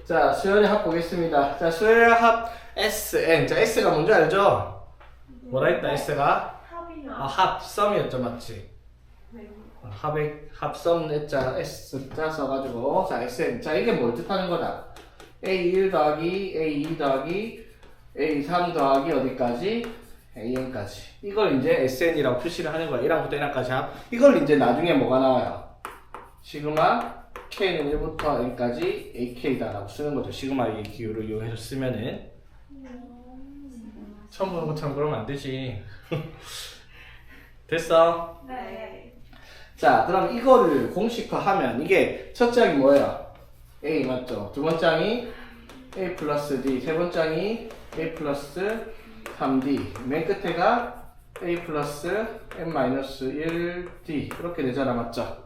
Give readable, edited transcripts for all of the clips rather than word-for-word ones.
자, 수열의 합 보겠습니다. 자, 수열의 합 Sn. 자, S가 뭔지 알죠? 뭐라 했다, S가? 합이나. 합, 썸이었죠, 맞지? 합성 S자, S자 써가지고. 자, Sn. 자, 이게 뭘 뜻하는 거다? A1 더하기, A2 더하기, A3 더하기 어디까지? AN까지. 이걸 이제 SN이라고 표시를 하는 거야. 1항부터 1항까지 합. 이걸 이제 나중에 뭐가 나와요? 시그마 K는 1부터 N까지 AK다라고 쓰는 거죠. 시그마의 기호를 이용해서 쓰면은. 처음 보는 것처럼 그러면 안 되지. 됐어? 네. 자, 그럼 이거를 공식화하면 이게 첫 장이 뭐예요? A 맞죠? 두 번째 장이 A 플러스 D, 세 번째 장이 A 플러스 3D, 맨 끝에가 A 플러스 N-1D 이렇게 되잖아, 맞죠?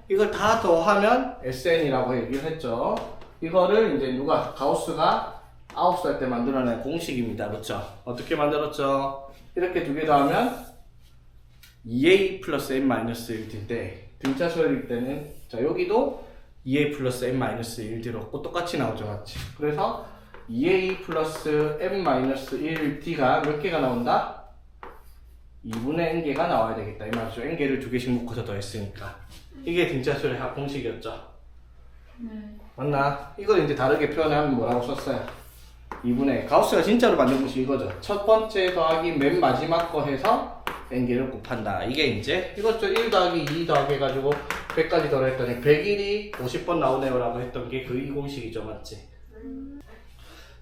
이걸 다 더하면 SN이라고 얘기를 했죠. 이거를 이제 누가 가우스가 9살 때 만들어낸 공식입니다. 그렇죠? 어떻게 만들었죠? 이렇게 두 개 더하면 2A 플러스 N-1D인데 등차 수열일 때는 자 여기도 2A 플러스 N-1D로 똑같이 나오죠, 맞지? 그래서 2A 플러스 N-1D가 몇 개가 나온다? 2분의 N개가 나와야 되겠다 이 말이죠. N개를 두 개씩 묶어서 더했으니까 이게 등차수열의 합 공식이었죠. 네. 맞나? 이걸 이제 다르게 표현하면 뭐라고 썼어요? 2분의 가우스가 진짜로 만든 것이 이거죠. 첫 번째 더하기 맨 마지막 거 해서 N개를 곱한다. 이게 이제 이것도 1 더하기 2 더하기 해가지고 100까지 더했더니 100일이 50번 나오네요 라고 했던 게 그 이 공식이죠, 맞지?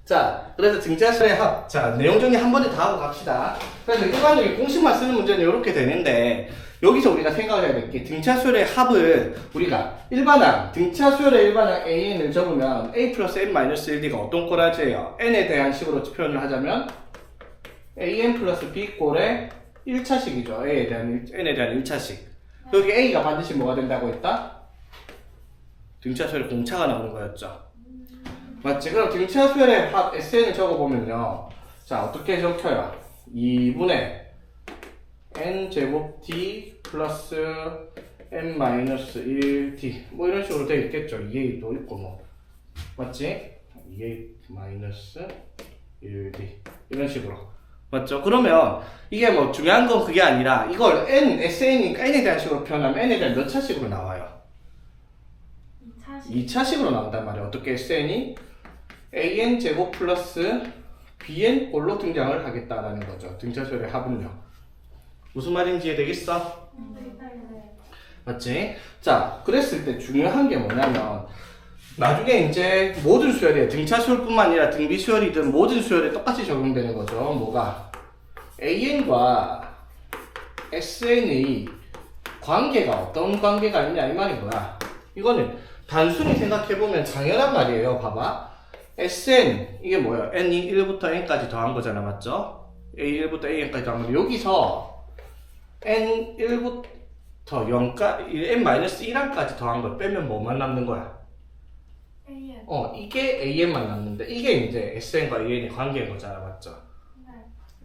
자, 그래서 등차수열의 합. 자, 내용 정리 한 번에 다 하고 갑시다. 그래서 일반적인 공식만 쓰는 문제는 이렇게 되는데 여기서 우리가 생각해야 될 게 등차수열의 합을 우리가 일반항, 등차수열의 일반항 AN을 적으면 A 플러스 N-1D가 어떤 꼬라지예요? N에 대한 식으로 표현을 하자면 AN 플러스 B 꼴의 1차식이죠. N에 대한 1차식. 여기 A가 반드시 뭐가 된다고 했다? 등차수열의 공차가 나오는 거였죠. 맞지? 그럼 등차수열의 합 SN을 적어보면요. 자, 어떻게 적혀요? 2분의 N제곱 D 플러스 N-1D 뭐 이런 식으로 되어 있겠죠. 2A도 있고 뭐. 맞지? 2A-1D 이런 식으로. 맞죠? 그러면 이게 뭐 중요한 건 그게 아니라 이걸 SN이니까 N에 대한 식으로 표현하면 N에 대한 몇 차식으로 나와요? 2차식으로 나온단 말이에요. 어떻게 SN이 AN 제곱 플러스 BN 꼴로 등장을 하겠다라는 거죠. 등차수열의 합은요. 무슨 말인지 이해되겠어? 맞지? 자, 그랬을 때 중요한 게 뭐냐면 나중에 이제 모든 수열에 등차수열뿐만 아니라 등비수열이든 모든 수열에 똑같이 적용되는 거죠. 뭐가? AN과 SN의 관계가 어떤 관계가 있냐 이 말인 거야. 이거는 단순히 생각해보면 당연한 말이에요. 봐봐. SN 이게 뭐예요? N이 1부터 N까지 더한 거잖아, 맞죠? A1부터 AN까지 더한 건데 여기서 N1부터 0까지 N-1항까지 더한 걸 빼면 뭐만 남는 거야? AN. 이게 AN만 남는데 이게 이제 SN과 AN의 관계인 거잖아, 맞죠? 네.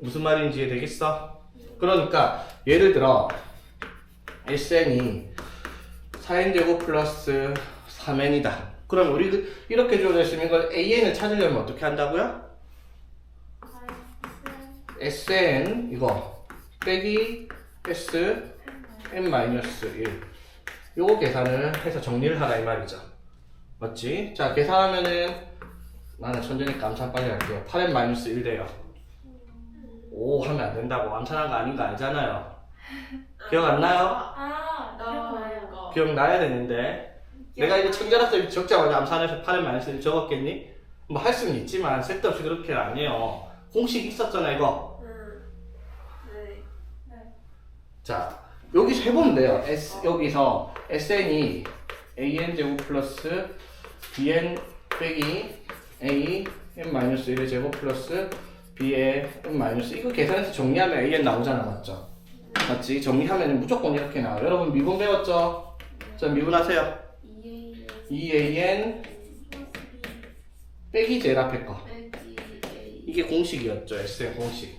무슨 말인지 이해되겠어? 그러니까 예를 들어 SN이 4n제곱 플러스 3n이다. 그럼 우리 이렇게 주어졌으면 이걸 AN을 찾으려면 어떻게 한다고요? SN 이거 빼기 S N-1 요거 계산을 해서 정리를 하라 이 말이죠. 맞지? 자, 계산하면은 나는 천재니까 암산 빨리 할게요. 8n-1 돼요. 오 하면 안 된다고. 암산한 거 아닌 거 알잖아요. 기억 안 나요? 기억나요. 기억나야 되는데 내가 이거 청자라서 적자마자 암산해서 8n-1 적었겠니? 뭐 할 수는 있지만 쓸데없이 그렇게는 안 해요. 공식 있었잖아 이거. 네. 자, 여기서 해보면 돼요. 여기서 SN이 AN제곱 플러스 BN 빼기 A N-1의 제곱 플러스 B의 N-1 이거 계산해서 정리하면 AN 나오잖아, 맞죠? 맞지? 정리하면 무조건 이렇게 나와요. 여러분 미분 배웠죠? 자, 미분하세요. 2AN 빼기 제일 앞에 거 이게 공식이었죠. SN 공식.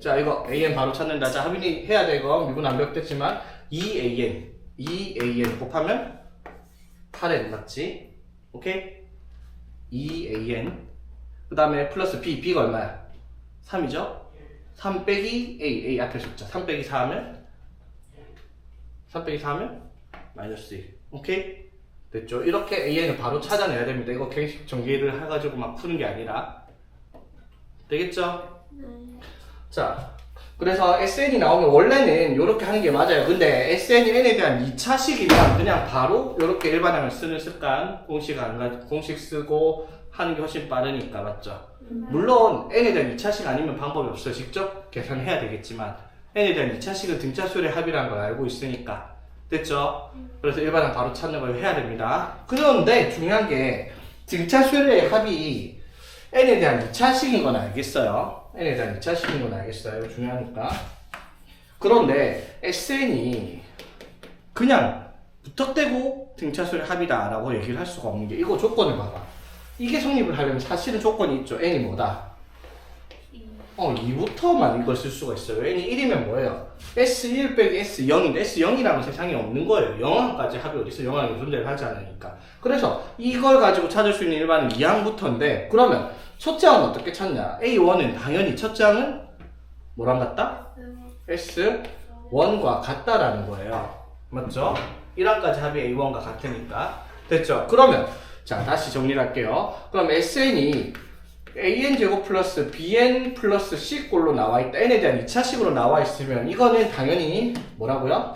자, 이거 AN 바로 찾는다. 자, 하빈이 해야 돼. 이거 미분 안 배웠겠지만 2AN 곱하면 8N 맞지? 오케이? 2an 그 다음에 플러스 b, b가 얼마야? 3이죠? 3 빼기 a 앞에 숫자 3 빼기 4 하면 마이너스 1 오케이? 됐죠? 이렇게 an을 바로 찾아내야 됩니다. 이거 계속 전개를 해가지고 막 푸는 게 아니라 되겠죠? 자, 그래서 SN이 나오면 원래는 이렇게 하는 게 맞아요. 근데 SN이 n에 대한 2차식이면 그냥 바로 이렇게 일반항을 쓰는 습관, 공식 쓰고 하는 게 훨씬 빠르니까, 맞죠? 물론 n에 대한 2차식 아니면 방법이 없어요. 직접 계산해야 되겠지만 n에 대한 2차식은 등차수열의 합이라는 걸 알고 있으니까 됐죠? 그래서 일반항 바로 찾는 걸 해야 됩니다. 그런데 중요한 게 등차수열의 합이 n에 대한 2차식인 건 알겠어요. n에 대한 2차식인 건 알겠어요. 이거 중요하니까. 그런데 SN이 그냥 무턱대고 등차수열의 합이다 라고 얘기를 할 수가 없는 게 이거 조건을 봐봐. 이게 성립을 하려면 사실은 조건이 있죠. n이 뭐다? 2부터만 이걸 쓸 수가 있어요. n이 1이면 뭐예요? S1 빼기 S0인데 S0이라는 세상에 없는 거예요. 0항까지 합이 어디서 0항이 존재를 하지 않으니까. 그래서 이걸 가지고 찾을 수 있는 일반은 2항부터인데 그러면 첫째 항은 어떻게 찾냐? A1은 당연히 첫째 항은 뭐랑 같다? S1과 같다라는 거예요. 맞죠? 1항까지 합이 A1과 같으니까. 됐죠? 그러면 자 다시 정리를 할게요. 그럼 SN이 AN제곱 플러스 BN 플러스 C꼴로 나와있다. n에 대한 2차식으로 나와있으면 이거는 당연히 뭐라고요?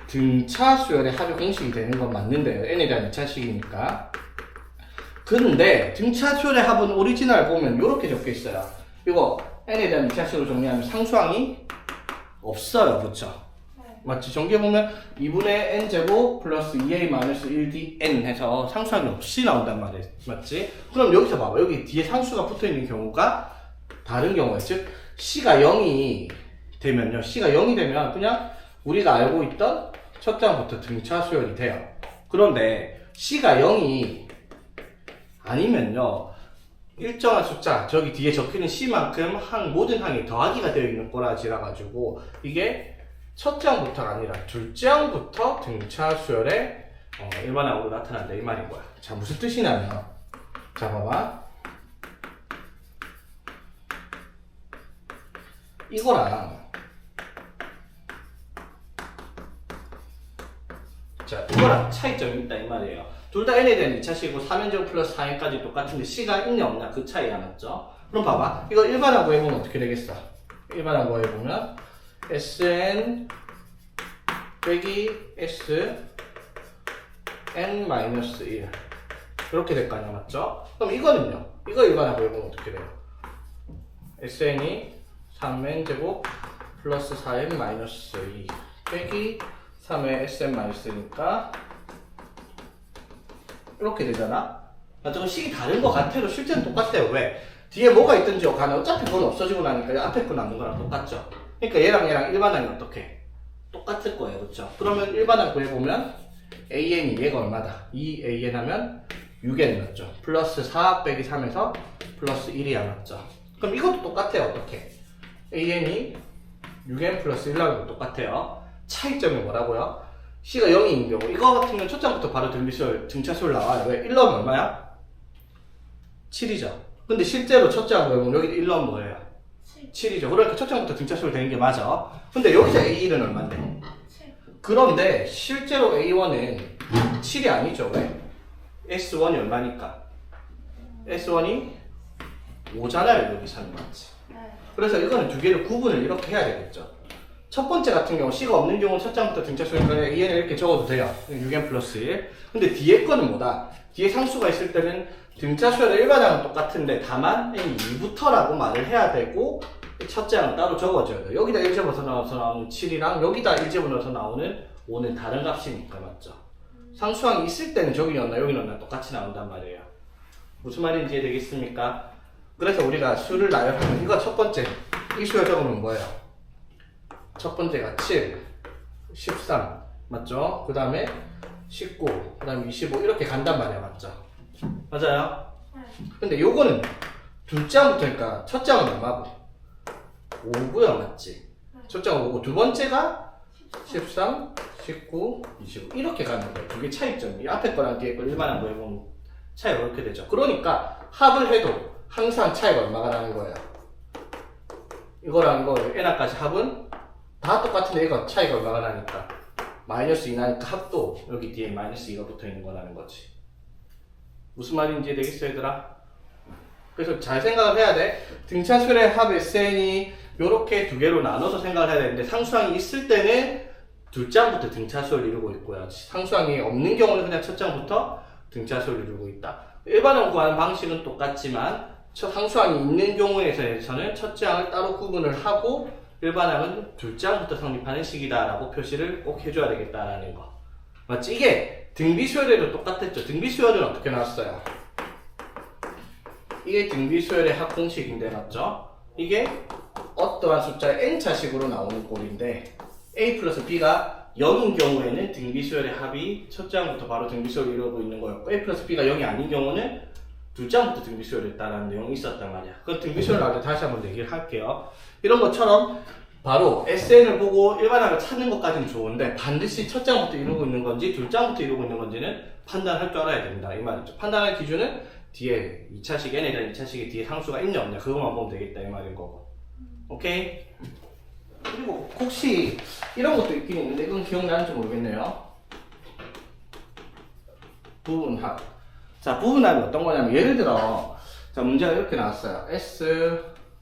등차수열의 합의 공식이 되는 건 맞는데요. n에 대한 2차식이니까. 근데 등차수열의 합은 오리지널 보면 이렇게 적혀있어요. 이거 n에 대한 2차식으로 정리하면 상수항이 없어요. 그쵸? 맞지? 전개해보면 2분의 n제곱 플러스 2a-1dn 해서 상수항이 없이 나온단 말이에요. 맞지? 그럼 여기서 봐봐. 여기 뒤에 상수가 붙어있는 경우가 다른 경우예요. 즉 c가 0이 되면요. c가 0이 되면 그냥 우리가 알고 있던 첫 장부터 등차수열이 돼요. 그런데 c가 0이 아니면요. 일정한 숫자, 저기 뒤에 적혀있는 c만큼 모든 항이 더하기가 되어 있는 꼬라지라 가지고 이게 첫째 항부터가 아니라 둘째 항부터 등차수열의 일반항으로 나타난다 이 말인 거야. 자, 무슨 뜻이냐면 자 봐봐. 이거랑 차이점이 있다 이 말이에요. 둘 다 n에 대한 2차식이고 3n제곱 플러스 4n까지 똑같은데 c가 있냐 없냐 그 차이가 맞죠? 그럼 봐봐. 이거 일반항 구해보면 어떻게 되겠어? 일반항 구해보면 Sn 빼기 Sn-1 이렇게 될 거 아니야, 맞죠? 그럼 이거는요? 이거 일반항 구해보면 어떻게 돼요? Sn이 3n제곱 플러스 4n-2 빼기 3의 Sn-1니까 이렇게 되잖아? 맞죠? 식이 다른 거 같아도 실제는 똑같아요. 왜? 뒤에 뭐가 있든지 간에 어차피 그건 없어지고 나니까 앞에 거 남는 거랑 똑같죠? 그러니까 얘랑 일반항이 어떻게? 똑같을 거예요. 그렇죠? 그러면 일반항 구해보면 AN이 얘가 얼마다? 2AN 하면 6N 맞죠? 플러스 4 빼기 3에서 플러스 1이야 맞죠? 그럼 이것도 똑같아요. 어떻게? AN이 6N 플러스 1하고 똑같아요. 차이점이 뭐라고요? C가 0인 경우 이거 같은 경우는 첫 장부터 바로 등차수열 나와요. 왜? 1 넣으면 얼마야? 7이죠. 근데 실제로 첫 장 보면 여기 1 넣으면 뭐예요? 7이죠. 그러니까 첫 장부터 등차수열 되는 게 맞아. 근데 여기서 A1은 얼만데? 7. 그런데 실제로 A1은 7이 아니죠. 왜? S1이 얼마니까? S1이 5잖아요. 여기서는 맞지? 네. 그래서 이거는 두 개를 구분을 이렇게 해야 되겠죠. 첫 번째 같은 경우 C가 없는 경우는 첫 장부터 등차수열이니까 AN을 이렇게 적어도 돼요. 6N 플러스 1. 근데 뒤에 거는 뭐다? 뒤에 상수가 있을 때는 등차수열의 일반항은 똑같은데 다만 N이 2부터라고 말을 해야 되고 첫째 항은 따로 적어줘야 돼요. 여기다 1 집어넣어서 나오는 7이랑 여기다 1 집어넣어서 나오는 5는 다른 값이니까 맞죠? 상수항이 있을 때는 저기 넣나 여기 넣나 똑같이 나온단 말이에요. 무슨 말인지 이해되겠습니까? 그래서 우리가 수를 나열하면 이거 첫 번째 이 수열 적으면 뭐예요? 첫 번째가 7, 13 맞죠? 그 다음에 19, 그 다음에 25 이렇게 간단 말이야 맞죠? 맞아요? 네. 근데 요거는 둘째 항부터니까 첫째 항은 얼마고? 5고요 맞지? 첫째 항은 5고 두 번째가 13, 19, 25 이렇게 가는 거예요. 두 개 차이점이 앞에 거랑 뒤에 거 일반항 구해보면 차이가 이렇게 되죠. 그러니까 합을 해도 항상 차이가 얼마가 나는 거예요. 이거랑 이거 n까지 합은 다 똑같은데 이거 차이가 얼마가 나니까 마이너스 2 나니까 합도 여기 뒤에 마이너스 2가 붙어 있는 거라는 거지. 무슨 말인지 되겠어 얘들아? 그래서 잘 생각을 해야 돼. 등차수열의 합 SN이 요렇게 두 개로 나눠서 생각을 해야 되는데 상수항이 있을 때는 둘 장부터 등차수열을 이루고 있고요. 상수항이 없는 경우는 그냥 첫 장부터 등차수열을 이루고 있다. 일반항 구하는 방식은 똑같지만 상수항이 있는 경우에서는 첫 장을 따로 구분을 하고 일반항은 둘 장부터 성립하는 식이다 라고 표시를 꼭 해줘야 되겠다라는 거. 맞지? 이게 등비수열에도 똑같았죠. 등비수열은 어떻게 나왔어요? 이게 등비수열의 합공식인데 맞죠? 이게 어떠한 숫자의 n차식으로 나오는 꼴인데 a 플러스 b가 0인 경우에는 등비수열의 합이 첫 장부터 바로 등비수열을 이루고 있는 거였고 a 플러스 b가 0이 아닌 경우는 두 장부터 등비수열을 했다는 내용이 있었단 말이야. 그 등비수열 나올 때 다시 한번 얘기를 할게요. 이런 것처럼 바로 SN을 보고 일반항을 찾는 것까지는 좋은데 반드시 첫 장부터 이루고 있는 건지 둘 장부터 이루고 있는 건지는 판단할 줄 알아야 된다 이 말이죠. 판단할 기준은 뒤에 2차식 n에 대한 2차식에 뒤에 상수가 있냐 없냐 그것만 보면 되겠다 이 말인 거고. 오케이? 그리고 혹시 이런 것도 있긴 있는데 이건 기억나는지 모르겠네요. 부분합. 자, 부분합이 어떤 거냐면 예를 들어 자 문제가 이렇게 나왔어요.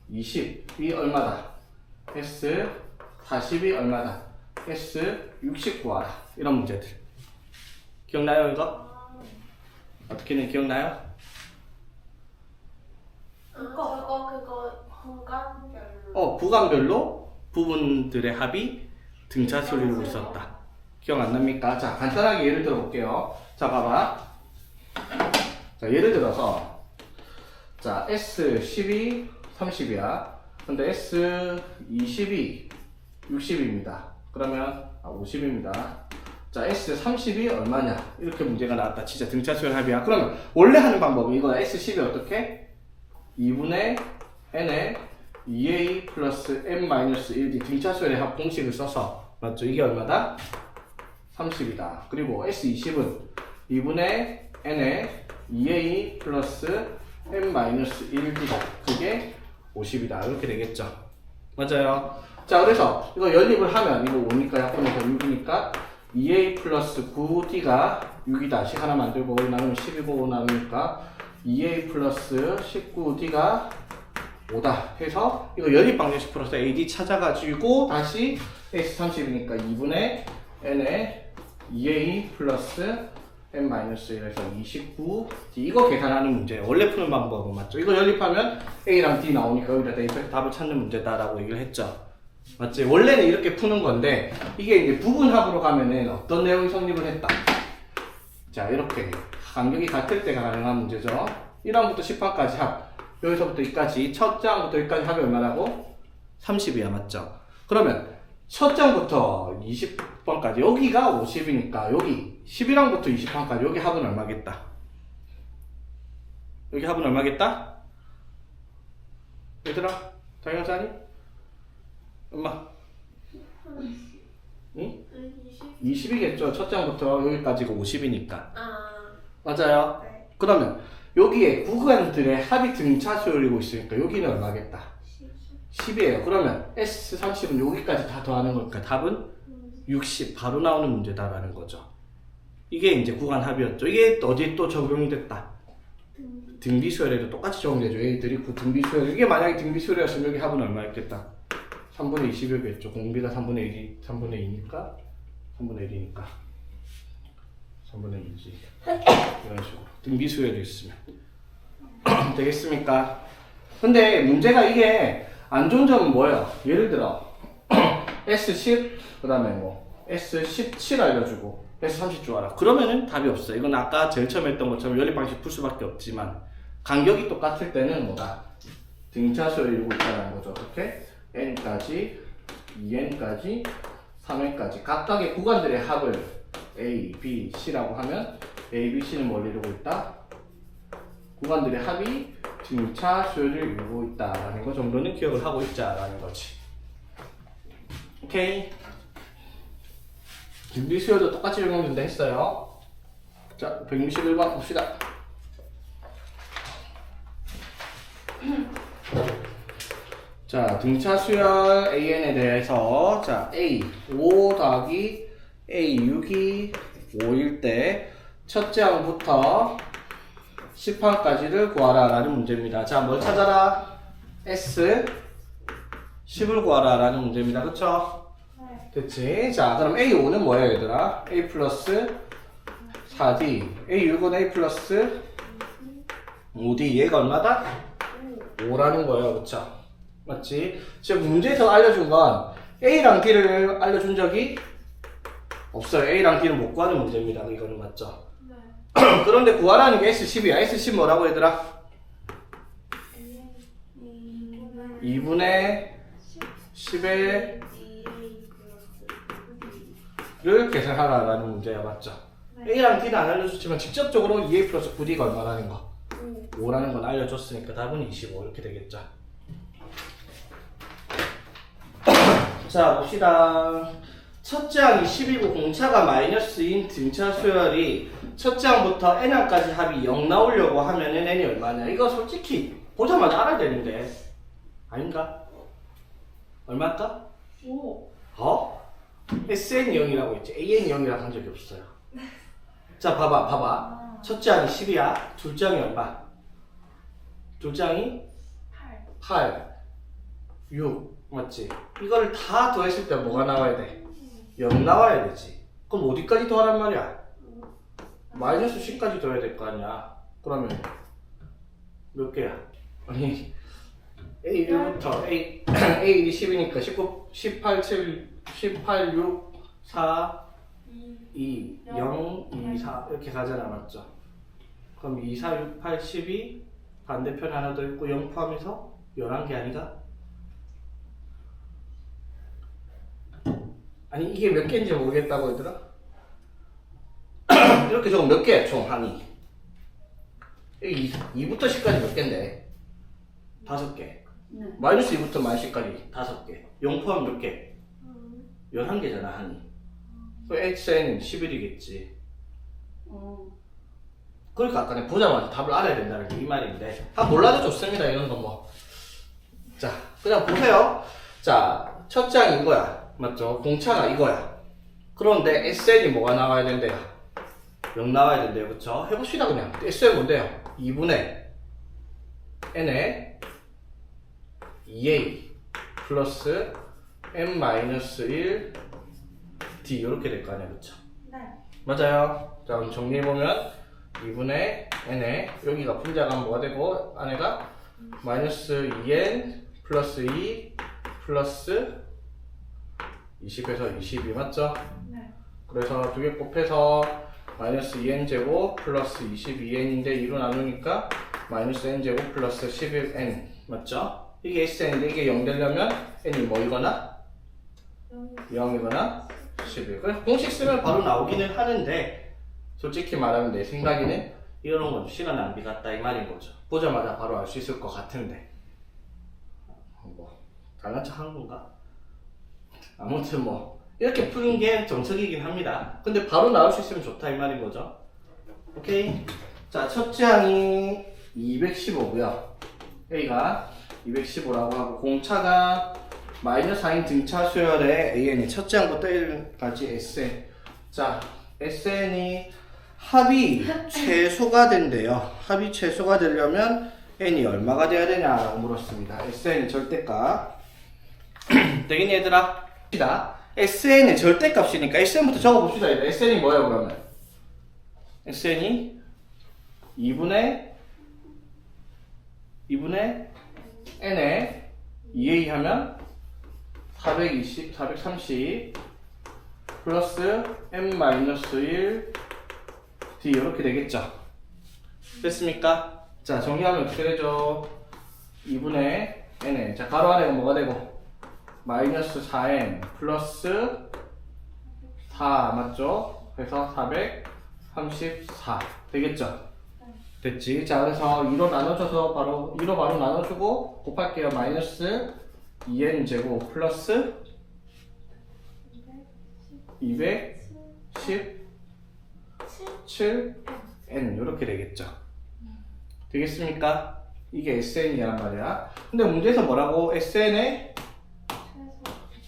S20이 얼마다? S40이 얼마다? S60 구하라. 이런 문제들. 기억나요 이거? 어떻게는 기억나요? 그거 구간별로. 구간별로 부분들의 합이 등차수를 이루고 있었다. 기억 안 납니까? 자, 간단하게 예를 들어 볼게요. 자, 봐봐. 자, 예를 들어서 자, S12 30이야. 근데 S20이 60입니다. 그러면 50입니다. 자, S30이 얼마냐? 이렇게 문제가 나왔다. 진짜 등차수열 합이야. 그러면 원래 하는 방법은 이거 S10이 어떻게? 2분의 n에 2a 플러스 n-1d 등차수열의 합 공식을 써서 맞죠? 이게 얼마다? 30이다. 그리고 S20은 2분의 n에 2a 플러스 n-1d다. 그게 50이다. 이렇게 되겠죠. 맞아요. 자, 그래서 이거 연립을 하면 이거 5니까 약분해서 6이니까 2a 플러스 9d가 6이다. 식 하나 만들고 나누면 12고 나누니까 2a 플러스 19d가 5다 해서 이거 연립 방정식 풀어서 AD 찾아가지고 다시 S30이니까 2분의 n에 2a 플러스 n-1에서 29 D 이거 계산하는 문제예요. 원래 푸는 방법은 맞죠? 이거 연립하면 a랑 d 나오니까 여기다 대입해서 답을 찾는 문제다라고 얘기를 했죠. 맞지? 원래는 이렇게 푸는 건데 이게 이제 부분합으로 가면은 어떤 내용이 성립을 했다. 자, 이렇게 간격이 같을 때가 가능한 문제죠. 1항부터 10항까지 합. 여기서부터 여기까지 첫 장부터 여기까지 합이 얼마라고? 30이야. 맞죠? 그러면 첫 장부터 20번까지 여기가 50이니까 여기 11항부터 20항까지 여기 합은 얼마겠다? 여기 합은 얼마겠다? 얘들아 당연하지 않니? 엄마 응? 20이겠죠. 첫 장부터 여기까지가 50이니까 맞아요? 네. 그러면 여기에 구간들의 합이 등차수열이고 있으니까 여기는 얼마겠다? 10이에요. 그러면 S30은 여기까지 다 더하는 거니까 답은 60 바로 나오는 문제다라는 거죠. 이게 이제 구간 합이었죠. 이게 어디에 또 적용이 됐다? 등비수열에도 똑같이 적용되죠. 얘들이 등비수열 이게 만약에 등비수열이었으면 여기 합은 얼마였겠다? 3분의 20이겠죠. 공비가 3분의 1이 3분의 2니까 3분의 1이니까 3분의 2지. 이런 식으로 등비수열이 있으면 되겠습니까? 근데 문제가 이게 안 좋은 점은 뭐예요? 예를 들어 S10 그 다음에 뭐 S17 알려주고 S30 주어라. 그러면은 답이 없어요. 이건 아까 제일 처음 했던 것처럼 연립 방식 풀 수밖에 없지만 간격이 똑같을 때는 뭐다? 등차수열이 이루고 있다는 거죠. 어떻게? n까지 2n까지 3n까지 각각의 구간들의 합을 A, B, C라고 하면 A, B, C는 뭘 이루고 있다? 구간들의 합이 등차수열을 이루고 있다라는 거 정도는 기억을 하고 있자라는 거지. 오케이. 등비수열도 똑같이 적용된다 했어요. 자, 161번 봅시다. 자, 등차 수열 AN에 대해서 자, A 5 더하기 A 6이 5일 때 첫째 항부터 10항까지를 구하라 라는 문제입니다. 자, 뭘 찾아라? S 10을 구하라 라는 문제입니다. 그쵸? 네. 됐지? 자, 그럼 A 5는 뭐예요, 얘들아? A 플러스 4D A 6은 A 플러스 5D 얘가 얼마다? 5라는 거예요. 그쵸? 맞지? 지금 문제에서 알려준 건 A랑 D를 알려준 적이 없어요. A랑 D는 못 구하는 문제입니다. 이거는 맞죠? 네. 그런데 구하라는 게 S10이야. S10 뭐라고 얘들아? 2분의 10의 를 계산하라라는 문제야. 맞죠? A랑 D는 안 알려줬지만 직접적으로 2A 플러스 9D가 얼마라는 거 5라는 건 알려줬으니까 답은 25 이렇게 되겠죠. 자, 봅시다. 첫째 항이 10이고 공차가 마이너스인 등차 수열이 첫째 항부터 n항까지 합이 0 나오려고 하면은 n이 얼마냐? 이거 솔직히 보자마자 알아야 되는데 아닌가? 얼마일까? 5. 어? SN 0이라고 했지 AN 0이라고 한 적이 없어요. 자, 봐봐. 첫째 항이 10이야. 둘째 항이 얼마? 둘째 항이 8. 8, 6 맞지? 이걸 다 더했을 때 뭐가 나와야 돼? 0 나와야 되지. 그럼 어디까지 더하란 말이야? 마이너스 10까지 더해야 될 거 아니야. 그러면 몇 개야? 아니 A1부터 A1이 10이니까 19, 18, 7, 18, 6, 4, 2, 0, 2, 4 이렇게 가잖아. 맞죠? 그럼 2, 4, 6, 8, 12 반대편 하나 더 있고 0 포함해서 11개 아니가? 아니 이게 몇 개인지 모르겠다고 얘들아? 이렇게 적으면 몇 개야 총 항이? 2부터 10까지 몇 개인데? 5개. 네. 마이너스 2부터 마이너스 10까지 5개. 0 포함 몇 개? 11개잖아 항이. 그럼 xn은 11이겠지. 그러니까 아까 내가 보자마자 답을 알아야 된다는 게 이 말인데 다 몰라도 좋습니다. 이런 거 뭐. 자, 그냥 보세요. 자, 첫째 항이 이거야. 맞죠? 공차가 이거야. 그런데 SN이 뭐가 나와야 된대요? 0 나와야 된대요. 그쵸? 해봅시다 그냥. SN 뭔데요? 2분의 N에 2A 플러스 N-1 D 이렇게 될 거 아니야. 그쵸? 네. 맞아요. 자, 그럼 정리해보면 2분의 N에 여기가 분자가 뭐가 되고 안에가 마이너스 2N 플러스 2 플러스 20에서 22 맞죠? 네. 그래서 두 개 곱해서 마이너스 2n제곱 플러스 22n인데 2로 나누니까 마이너스 n제곱 플러스 11n 맞죠? 이게 SN인데 이게 0 되려면 n이 뭐이거나 0이거나 11. 그래서 공식 쓰면 바로 나오기는 하는데 솔직히 말하면 내 생각에는 이런 건 시간 낭비 같다 이 말인 거죠. 보자마자 바로 알 수 있을 것 같은데 뭐 잘난 척 하는 건가? 아무튼 뭐 이렇게 푸는 게 정석이긴 합니다. 근데 바로 나올 수 있으면 좋다 이 말인 거죠. 오케이. 자, 첫째 항이 215고요. A가 215라고 하고 공차가 마이너스 4인 등차 수열의 AN이 첫째 항부터 1까지 SN. 자, SN이 합이 최소가 된대요. 합이 최소가 되려면 N이 얼마가 돼야 되냐라고 물었습니다. SN이 절대값. 되겠니 얘들아? SN의 절대값이니까 SN부터 적어봅시다. SN이 뭐예요 그러면? SN이 2분의 N에 2A 하면 420, 430 플러스 M-1 D 이렇게 되겠죠? 됐습니까? 자, 정리하면 어떻게 되죠? 2분의 N에 자, 가로 안에 뭐가 되고? 마이너스 4n 플러스 4 맞죠? 그래서 434 되겠죠? 됐지? 자, 그래서 2로 나눠줘서 바로 2로 바로 나눠주고 곱할게요. 마이너스 2n 제곱 플러스 217n 이렇게 되겠죠? 되겠습니까? 이게 SN이란 말이야. 근데 문제에서 뭐라고? SN의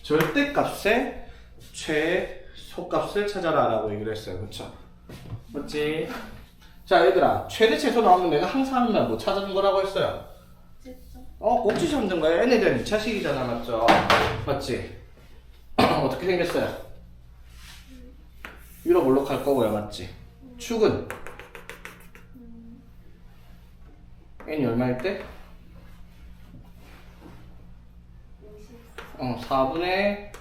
최소. 절대값의 최소값을 찾아라 라고 얘기를 했어요. 그쵸? 맞지? 자 얘들아, 최대 최소 나오면 내가 항상 하는 말 뭐 찾아준 거라고 했어요? 됐죠? 꼭지 잡는 거야. n에 대한 2차식이잖아. 맞죠? 맞지? 어떻게 생겼어요? 위로 볼록할 거고요. 맞지? 축은 n이 얼마일 때? 4분의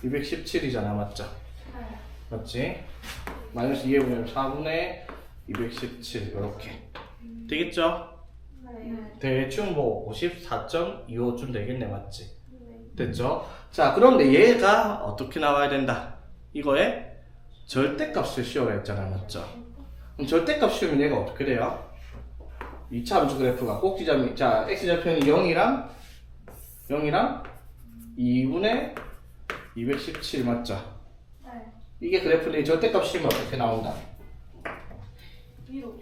217이잖아. 맞죠? 네. 맞지? 마이너스 2에 보면 4분의 217 이렇게 되겠죠? 네. 대충 뭐 54.25쯤 되겠네. 맞지? 네. 됐죠? 자 그런데 얘가 어떻게 나와야 된다? 이거에 절대값을 씌워야 했잖아. 맞죠? 그럼 절대값 씌우면 얘가 어떻게 돼요? 2차 함수 그래프가 꼭지점이, 자 x좌표는 0이랑 2분의 217 맞죠? 네. 이게 그래프인데 절대값 씌우면 어떻게 나온다? 위로.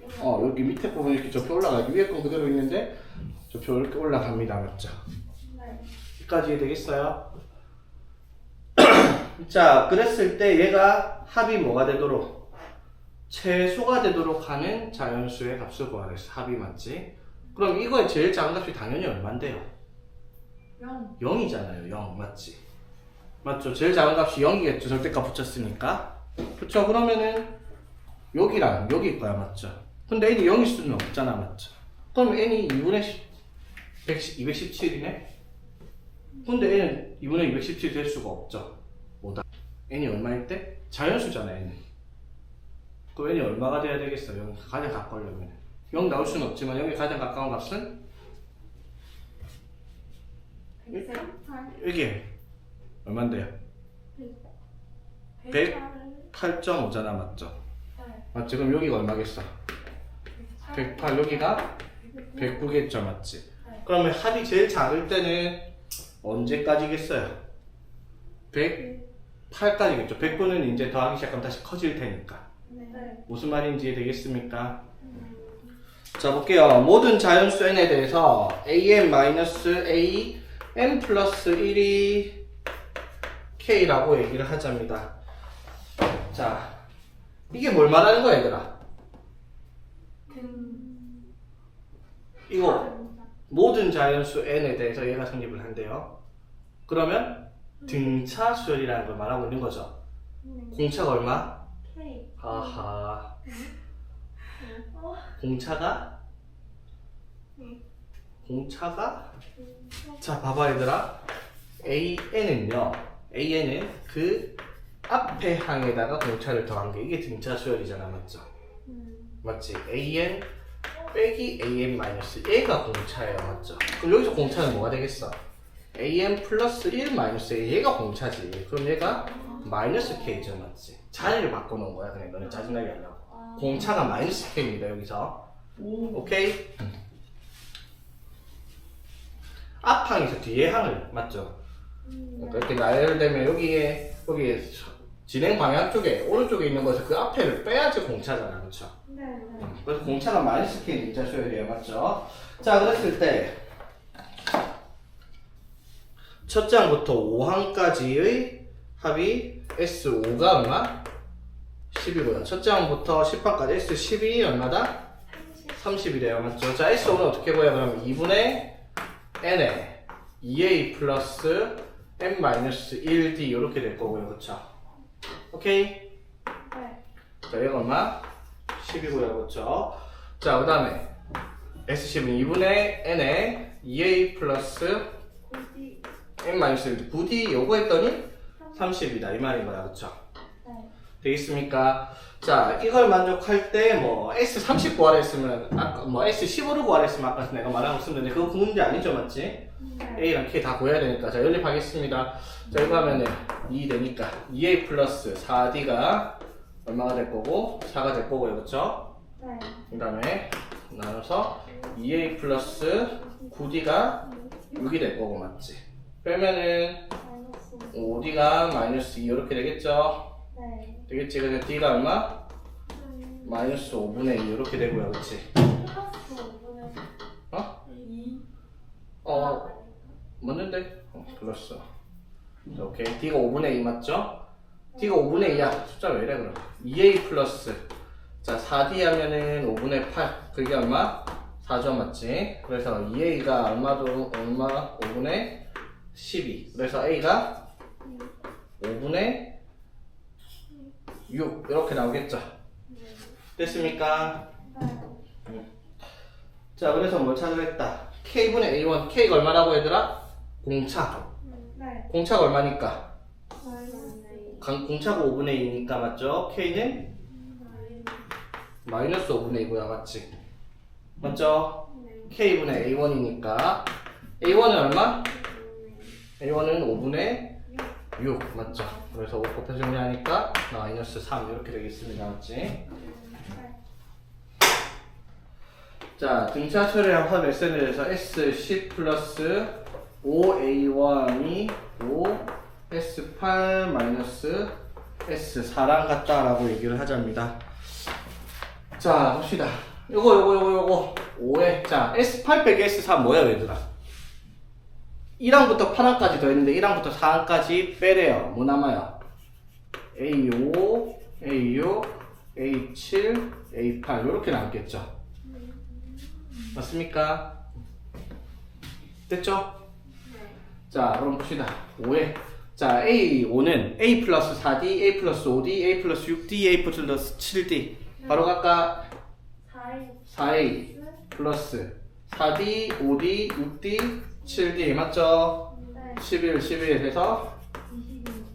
여기 밑에 부분 이렇게 접혀 올라가기, 위에 건 그대로 있는데 접혀 이렇게 올라갑니다. 맞죠? 네. 여기까지 이해되겠어요? 자 그랬을 때 얘가 합이 뭐가 되도록, 최소가 되도록 하는 자연수의 값을 구하랬어. 합이 맞지? 그럼 이거의 제일 작은 값이 당연히 얼만데요? 0. 0이잖아요. 0 맞지? 맞죠? 제일 작은 값이 0이겠죠. 절대값 붙였으니까. 그쵸? 그러면은 여기랑 여기일 거야. 맞죠? 근데 n이 0일 수는 없잖아. 맞죠? 그럼 n이 2분의 217이네? 근데 n은 2분의 217 될 수가 없죠. 뭐다? n이 얼마일 때? 자연수잖아. n은. 그럼 n이 얼마가 돼야 되겠어? 0 가장 가까우려면 0 나올 수는 없지만 0이 가장 가까운 값은 138. 이게 얼만데요? 108.5잖아. 맞죠? 네. 맞지? 그럼 여기가 얼마겠어? 108, 여기가 109겠죠. 맞지? 네. 그러면 합이 제일 작을 때는 언제까지겠어요? 108까지겠죠. 109는 이제 더하기 시작하면 다시 커질 테니까. 네. 무슨 말인지 되겠습니까? 자 볼게요. 모든 자연수 n에 대해서 an-a n 플러스 1이 k라고 얘기를 하자입니다. 자 이게 뭘 말하는 거야 얘들아? 이거 모든 자연수 n에 대해서 얘가 성립을 한대요. 그러면 등차 수열이라는 걸 말하고 있는 거죠. 공차가 얼마? K. 아하. 공차가? 자 봐봐 얘들아, AN은요, AN은 그 앞에 항에다가 공차를 더한 게 이게 등차 수열이잖아. 맞죠? 맞지? AN 빼기 AN 마이너스 얘가 공차예요. 맞죠? 그럼 여기서 공차는 뭐가 되겠어? AN 플러스 1 마이너스 A, 얘가 공차지. 그럼 얘가 마이너스 K죠. 맞지? 자리를 바꿔놓은 거야. 그냥 너네 짜증나게 하려고. 공차가 마이너스 K입니다. 여기서. 오케이? 앞항에서 뒤에 항을, 맞죠? 그러니까 이렇게 나열을 되면 여기에 진행 방향 쪽에 오른쪽에 있는 것에서 그 앞에를 빼야지 공차잖아. 그렇죠? 네. 그래서 공차가 마이너스 K 등차 수열이에요. 맞죠? 자 그랬을 때 첫 장부터 5항까지의 합이 S5가 얼마? 10이고요. 첫 장부터 10항까지 S12이 얼마다? 30이래요. 맞죠? 자 S5는 어떻게 보여? 그러면 2분의 n에 2a 플러스 n-1d 이렇게 될 거고요. 그쵸? 오케이? 네. 자 얘가 얼마? 10이고요. 그쵸? 자 그 다음에 S10은 2분의 n에 2a 플러스 n-1d 9d 요거 했더니 30이다 이 말인 거야. 그쵸? 네. 되겠습니까? 자 이걸 만족할 때 뭐 S30 구하라 했으면 아까 뭐 S15를 구하라 했으면 아까 내가 말한 거 쓰면 되는데 그거 그 문제 아니죠. 맞지? A랑 K 다 구해야 되니까. 자 연립하겠습니다. 자 이거 하면은 2 되니까 2A 플러스 4D가 얼마가 될 거고 4가 될 거고요. 그쵸? 네. 그 다음에 나눠서 2A 플러스 9D가 6이 될 거고. 맞지? 빼면은 마이너스. 5D가 마이너스 2 이렇게 되겠죠? 네. 되겠지? 그래서 D가 얼마? 마이너스 5분의 2 이렇게 되고요. 그치? 플러스 5분의 어? 맞는데? 그렇어. 자, 오케이. D가 5분의 2 맞죠? D가 5분의 2야. 숫자 왜 이래 그럼? 2A 플러스. 자, 4D 하면은 5분의 8. 그게 얼마? 4죠, 맞지? 그래서 2A가 얼마? 5분의 12. 그래서 A가 5분의 6. 이렇게 나오겠죠? 됐습니까? 자, 그래서 뭘 찾으랬다? K분의 A1. K가 얼마라고 얘들아? 공차. 네. 공차가 얼마니까? 마이너스 공차가 5분의 2니까 맞죠? K는 마이너스 5분의 2고요, 맞지? 맞죠? K분의 A1이니까 A1은 얼마? A1은 5분의 6 맞죠? 그래서 5 곱해 정리하니까 마이너스 3 이렇게 되겠습니다, 맞지? 자, 등차 처리한 화합 S에 대해서 S10 플러스 5A1이 5 S8 마이너스 S4랑 같다라고 얘기를 하자입니다. 자, 봅시다. 요거 5에 자 S8 빼기 S4 뭐야 얘들아? 1항부터 8항까지 더했는데 1항부터 4항까지 빼래요. 뭐 남아요? A5, A6, A7, A8 이렇게 남겠죠. 맞습니까? 됐죠? 자, 그럼 봅시다. 5에 자 A5는 A 플러스 4D, A 플러스 5D, A 플러스 6D, A 플러스 7D 바로 갈까? 4A 플러스 4D, 5D, 6D, 7D 맞죠? 11, 11 해서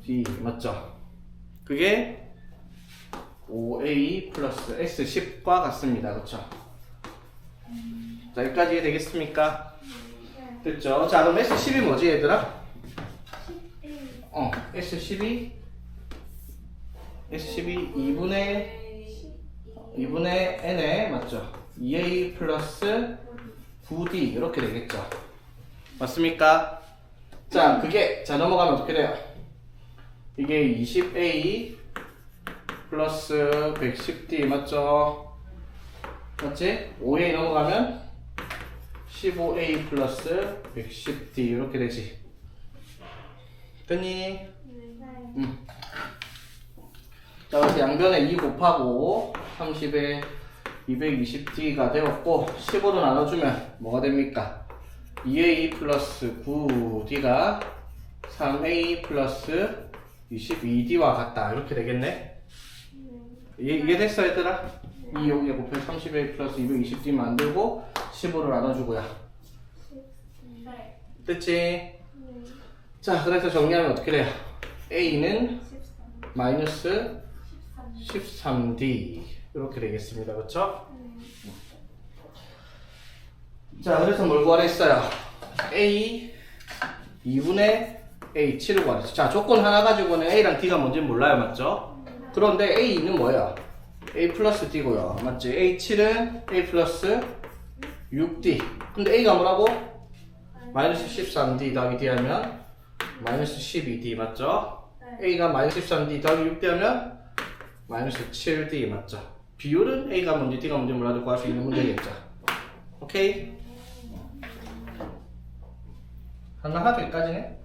D 맞죠? 그게 5A 플러스 S10과 같습니다. 그쵸? 자, 여기까지 되겠습니까? 됐죠? 자, 그럼 S10이 뭐지 얘들아? S12 2분의 N에 맞죠? 2A 플러스 9D 이렇게 되겠죠? 맞습니까? 자, 그게 자 넘어가면 어떻게 돼요? 이게 20A 플러스 110D 맞죠? 맞지? 5A 넘어가면 15A 플러스 110D 이렇게 되지. 됐니? 자, 그래서 양변에 2 곱하고 30에 220D가 되었고 15로 나눠주면 뭐가 됩니까? 2A 플러스 9D가 3A 플러스 22D와 같다 이렇게 되겠네? 이게 됐어 얘들아? 2 여기에 곱해 30A 플러스 220D 만들고 15로 나눠주고요. 됐지? 자, 그래서 정리하면 어떻게 돼요? A는 마이너스 13D 이렇게 되겠습니다. 그렇죠? 자, 그래서 뭘 구하랬어요? A 2분의 A 7을 구하랬어요. 자, 조건 하나 가지고는 A랑 D가 뭔지 몰라요. 맞죠? 그런데 A는 뭐예요? A 플러스 D고요. 맞지? A7은 A 플러스 6D. 근데 A가 뭐라고? 마이너스 13D 더하기 D 하면 마이너스 12D 맞죠? A가 마이너스 13D 더하기 6D 하면 마이너스 7D 맞죠? 비율은 A가 뭔지 D가 뭔지 몰라도 구할 수 있는 문제겠죠? 오케이? 하나 하도 여기까지네?